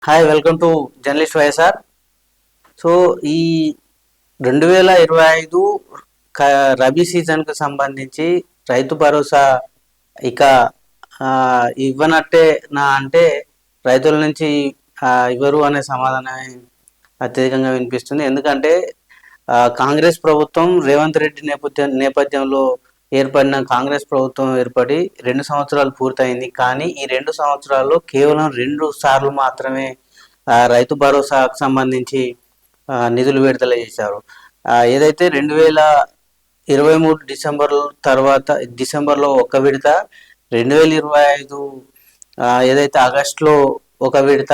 Hi, welcome to journalist YSR. So ఈ 2025 రబీ సీజన్కు సంబంధించి రైతు భరోసా ఇక ఇవ్వనట్టే నా అంటే రైతుల నుంచి ఇవ్వరు అనే సమాధానమే అత్యధికంగా వినిపిస్తుంది. ఎందుకంటే కాంగ్రెస్ ప్రభుత్వం రేవంత్ రెడ్డి నేపథ్యంలో ఏర్పడిన కాంగ్రెస్ ప్రభుత్వం ఏర్పడి 2 సంవత్సరాలు పూర్తయింది. కానీ ఈ 2 సంవత్సరాల్లో కేవలం 2 సార్లు మాత్రమే రైతు భరోసాకు సంబంధించి నిధులు విడుదల చేశారు. ఏదైతే 2023 తర్వాత డిసెంబర్లో ఒక విడత, 2025 ఏదైతే ఆగస్టులో ఒక విడత,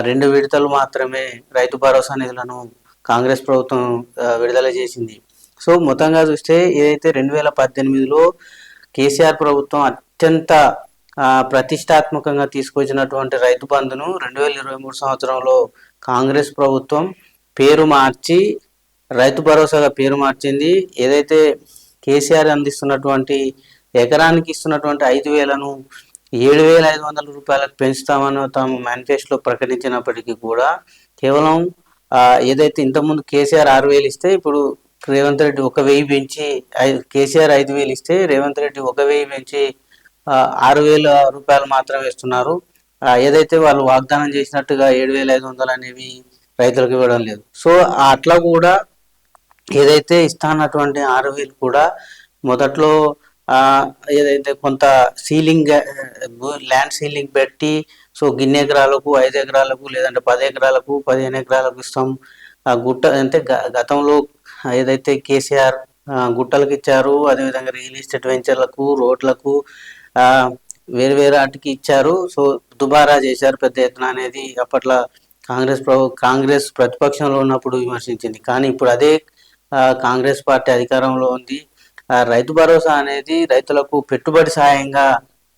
2 విడతలు మాత్రమే రైతు భరోసా నిధులను కాంగ్రెస్ ప్రభుత్వం విడుదల చేసింది. సో మొత్తంగా చూస్తే ఏదైతే 2018లో కేసీఆర్ ప్రభుత్వం అత్యంత ప్రతిష్టాత్మకంగా తీసుకొచ్చినటువంటి రైతు బంధును 2023 సంవత్సరంలో కాంగ్రెస్ ప్రభుత్వం పేరు మార్చి రైతు భరోసాగా పేరు మార్చింది. ఏదైతే కేసీఆర్ అందిస్తున్నటువంటి ఎకరానికి ఇస్తున్నటువంటి 5,000ను 7,500 రూపాయలకు పెంచుతామని తాము మేనిఫెస్టోలో ప్రకటించినప్పటికీ కూడా కేవలం ఏదైతే ఇంతకుముందు కేసీఆర్ 6,000 ఇస్తే ఇప్పుడు రేవంత్ రెడ్డి 1,000 పెంచి, కేసీఆర్ 5,000 ఇస్తే రేవంత్ రెడ్డి 1,000 పెంచి 6,000 రూపాయలు మాత్రమే ఇస్తున్నారు. ఏదైతే వాళ్ళు వాగ్దానం చేసినట్టుగా 7,500 అనేవి రైతులకు ఇవ్వడం లేదు. సో అట్లా కూడా ఏదైతే ఇస్తానటువంటి 6,000 కూడా మొదట్లో ఏదైతే కొంత సీలింగ్ ల్యాండ్ సీలింగ్ పెట్టి, సో గిన్నె ఎకరాలకు 5 ఎకరాలకు లేదంటే 10 ఎకరాలకు 15 ఎకరాలకు ఇస్తాం. గుట్ట అంటే గతంలో ఏదైతే కేసీఆర్ గుట్టలకు ఇచ్చారు, అదేవిధంగా రియల్ ఎస్టేట్ వెంచర్లకు, రోడ్లకు, వేరు వేరు వాటికి ఇచ్చారు. సో దుబారా చేశారు పెద్ద ఎత్తున అనేది అప్పట్లో కాంగ్రెస్ ప్రతిపక్షంలో ఉన్నప్పుడు విమర్శించింది. కానీ ఇప్పుడు అదే కాంగ్రెస్ పార్టీ అధికారంలో ఉంది. రైతు భరోసా అనేది రైతులకు పెట్టుబడి సాయంగా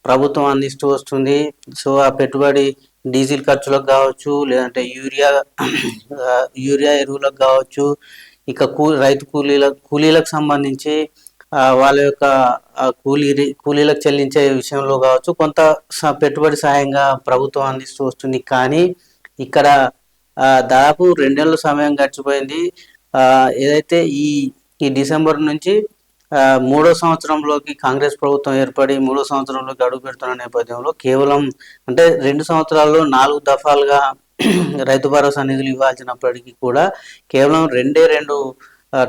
ప్రభుత్వం అందిస్తూ వస్తుంది. సో ఆ పెట్టుబడి డీజిల్ ఖర్చులకు కావచ్చు, లేదంటే యూరియా ఎరువులకు కావచ్చు, ఇక రైతు కూలీలకు సంబంధించి వాళ్ళ యొక్క కూలీలకు చెల్లించే విషయంలో కావచ్చు కొంత పెట్టుబడి సాయంగా ప్రభుత్వం అందిస్తూ వస్తుంది. కానీ ఇక్కడ దాదాపు 2 నెలల సమయం గడిచిపోయింది. ఏదైతే ఈ డిసెంబర్ నుంచి 3వ సంవత్సరంలోకి కాంగ్రెస్ ప్రభుత్వం ఏర్పడి 3వ సంవత్సరంలోకి అడుగు పెడుతున్న నేపథ్యంలో కేవలం అంటే 2 సంవత్సరాల్లో 4 దఫాలుగా రైతు భరోసా నిధులు ఇవ్వాల్సినప్పటికీ కూడా కేవలం 2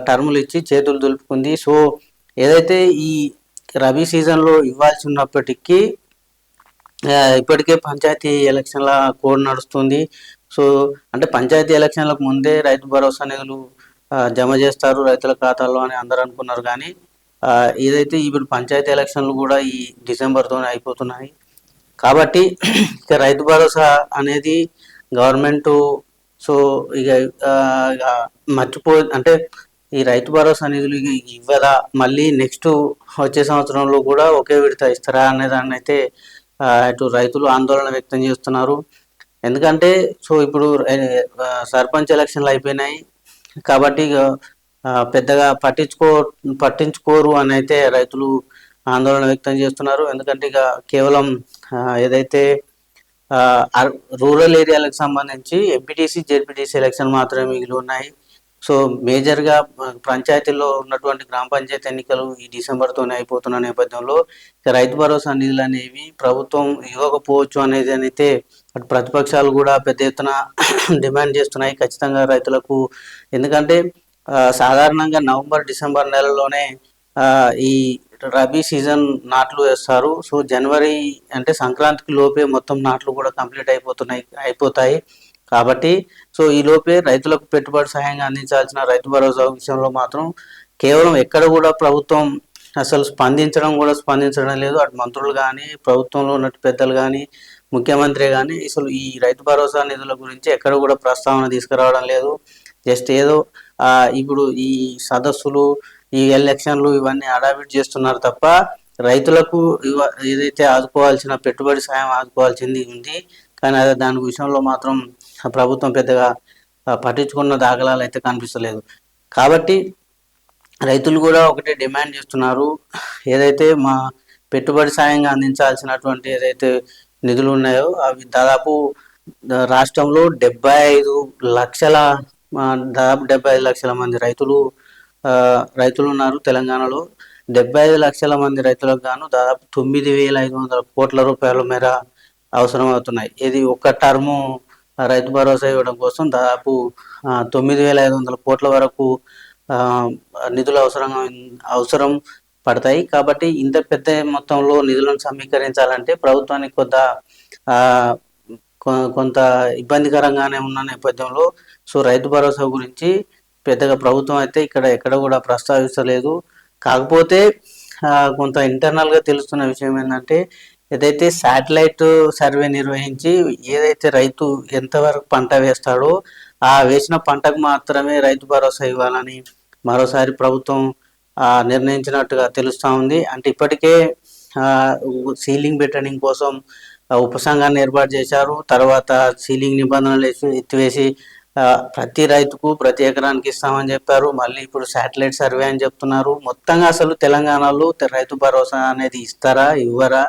టర్ములు ఇచ్చి చేతులు దులుపుకుంది. సో ఏదైతే ఈ రబీ సీజన్లో ఇవ్వాల్సి ఉన్నప్పటికీ ఇప్పటికే పంచాయతీ ఎలక్షన్ల కోడ్ నడుస్తుంది. సో అంటే పంచాయతీ ఎలక్షన్లకు ముందే రైతు భరోసా నిధులు జమ చేస్తారు రైతుల ఖాతాల్లో అని అందరూ అనుకున్నారు. కానీ ఏదైతే ఇప్పుడు పంచాయతీ ఎలక్షన్లు కూడా ఈ డిసెంబర్తోనే అయిపోతున్నాయి. కాబట్టి ఇక రైతు భరోసా అనేది గవర్నమెంట్ సో ఇక అంటే ఈ రైతు భరోసా నిధులు ఇవ్వదా, మళ్ళీ నెక్స్ట్ వచ్చే సంవత్సరంలో కూడా ఒకే విడత ఇస్తారా అనే దాన్ని అయితే ఇటు రైతులు ఆందోళన వ్యక్తం చేస్తున్నారు. ఎందుకంటే సో ఇప్పుడు సర్పంచ్ ఎలక్షన్లు అయిపోయినాయి కాబట్టి పెద్దగా పట్టించుకోరు అని అయితే రైతులు ఆందోళన వ్యక్తం చేస్తున్నారు. ఎందుకంటే ఇక కేవలం ఏదైతే రూరల్ ఏరియాలకు సంబంధించి ఎంపీటీసీ జెడ్పీటీసీ ఎలక్షన్ మాత్రమే మిగిలి ఉన్నాయి. సో మేజర్గా పంచాయతీల్లో ఉన్నటువంటి గ్రామ పంచాయతీ ఎన్నికలు ఈ డిసెంబర్తోనే అయిపోతున్న నేపథ్యంలో రైతు భరోసా నిధులు అనేవి ప్రభుత్వం ఇవ్వకపోవచ్చు అనేది అయితే అటు ప్రతిపక్షాలు కూడా పెద్ద ఎత్తున డిమాండ్ చేస్తున్నాయి ఖచ్చితంగా రైతులకు. ఎందుకంటే సాధారణంగా నవంబర్ డిసెంబర్ నెలలోనే ఈ రబీ సీజన్ నాట్లు వేస్తారు. సో జనవరి అంటే సంక్రాంతికి లోపే మొత్తం నాట్లు కూడా కంప్లీట్ అయిపోతాయి. కాబట్టి సో ఈ లోపే రైతులకు పెట్టుబడి సహాయంగా అందించాల్సిన రైతు భరోసా విషయంలో మాత్రం కేవలం ఎక్కడ కూడా ప్రభుత్వం అసలు స్పందించడం లేదు. అటు మంత్రులు కానీ, ప్రభుత్వంలో ఉన్న పెద్దలు కానీ, ముఖ్యమంత్రి కానీ అసలు ఈ రైతు భరోసా నిధుల గురించి ఎక్కడ కూడా ప్రస్తావన తీసుకురావడం లేదు. జస్ట్ ఏదో ఇప్పుడు ఈ సదస్సులు, ఈ ఎలక్షన్లు ఇవన్నీ హడావిడి చేస్తున్నారు తప్ప రైతులకు ఏదైతే ఆదుకోవాల్సిన పెట్టుబడి సాయం ఆదుకోవాల్సింది ఉంది. కానీ అదే దాని విషయంలో మాత్రం ప్రభుత్వం పెద్దగా పట్టించుకున్న దాఖలాలు అయితే కనిపిస్తలేదు. కాబట్టి రైతులు కూడా ఒకటే డిమాండ్ చేస్తున్నారు, ఏదైతే మా పెట్టుబడి సాయంగా అందించాల్సినటువంటి ఏదైతే నిధులు ఉన్నాయో అవి దాదాపు రాష్ట్రంలో 75 లక్షల దాదాపు 75 లక్షల మంది ఆ, రైతులు ఉన్నారు తెలంగాణలో. 75 లక్షల మంది రైతులకు గాను దాదాపు 9,500 కోట్ల రూపాయల మేర అవసరం అవుతున్నాయి. ఇది ఒక్క టర్ము రైతు భరోసా ఇవ్వడం కోసం దాదాపు 9,500 కోట్ల వరకు ఆ, నిధులు అవసరం పడతాయి. కాబట్టి ఇంత పెద్ద మొత్తంలో నిధులను సమీకరించాలంటే ప్రభుత్వానికి ఆ, కొంత ఇబ్బందికరంగానే ఉన్న నేపథ్యంలో రైతు భరోసా గురించి పెద్దగా ప్రభుత్వం అయితే ఎక్కడ కూడా ప్రస్తావించలేదు. కాకపోతే కొంత ఇంటర్నల్గా తెలుస్తున్న విషయం ఏంటంటే, ఏదైతే శాటిలైట్ సర్వే నిర్వహించి ఏదైతే రైతు ఎంతవరకు పంట వేస్తాడో ఆ వేసిన పంటకు మాత్రమే రైతు భరోసా ఇవ్వాలని మరోసారి ప్రభుత్వం నిర్ణయించినట్టుగా తెలుస్తూ ఉంది. అంటే ఇప్పటికే సీలింగ్ పెట్టడం కోసం ఉపసంఘాన్ని ఏర్పాటు చేశారు. తర్వాత సీలింగ్ నిబంధనలు ఎత్తివేసి ప్రతి రైతుకు ప్రతి ఎకరానికి ఇస్తామని చెప్పారు. మళ్ళీ ఇప్పుడు శాటిలైట్ సర్వే అని చెప్తున్నారు. మొత్తంగా అసలు తెలంగాణలో రైతు భరోసా అనేది ఇస్తారా, ఇవ్వరా,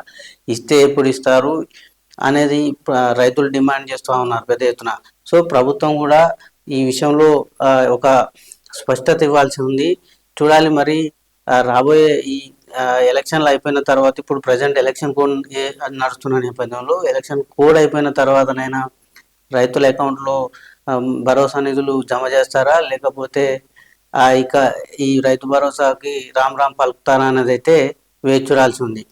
ఇస్తే ఎప్పుడు ఇస్తారు అనేది రైతులు డిమాండ్ చేస్తూ ఉన్నారు పెద్ద ఎత్తున. ప్రభుత్వం కూడా ఈ విషయంలో ఒక స్పష్టత ఇవ్వాల్సి ఉంది. చూడాలి మరి రాబోయే ఈ ఎలక్షన్లు అయిపోయిన తర్వాత, ఇప్పుడు ప్రజెంట్ ఎలక్షన్ కోడ్ నడుస్తున్న నేపథ్యంలో ఎలక్షన్ కోడ్ అయిపోయిన తర్వాతనైనా రైతుల అకౌంట్లో భరోసా నిధులు జమ చేస్తారా, లేకపోతే ఇక ఈ రైతు భరోసాకి రామ్ రామ్ పలుకుతారా అనేది అయితే వేచి చూడాల్సి ఉంది.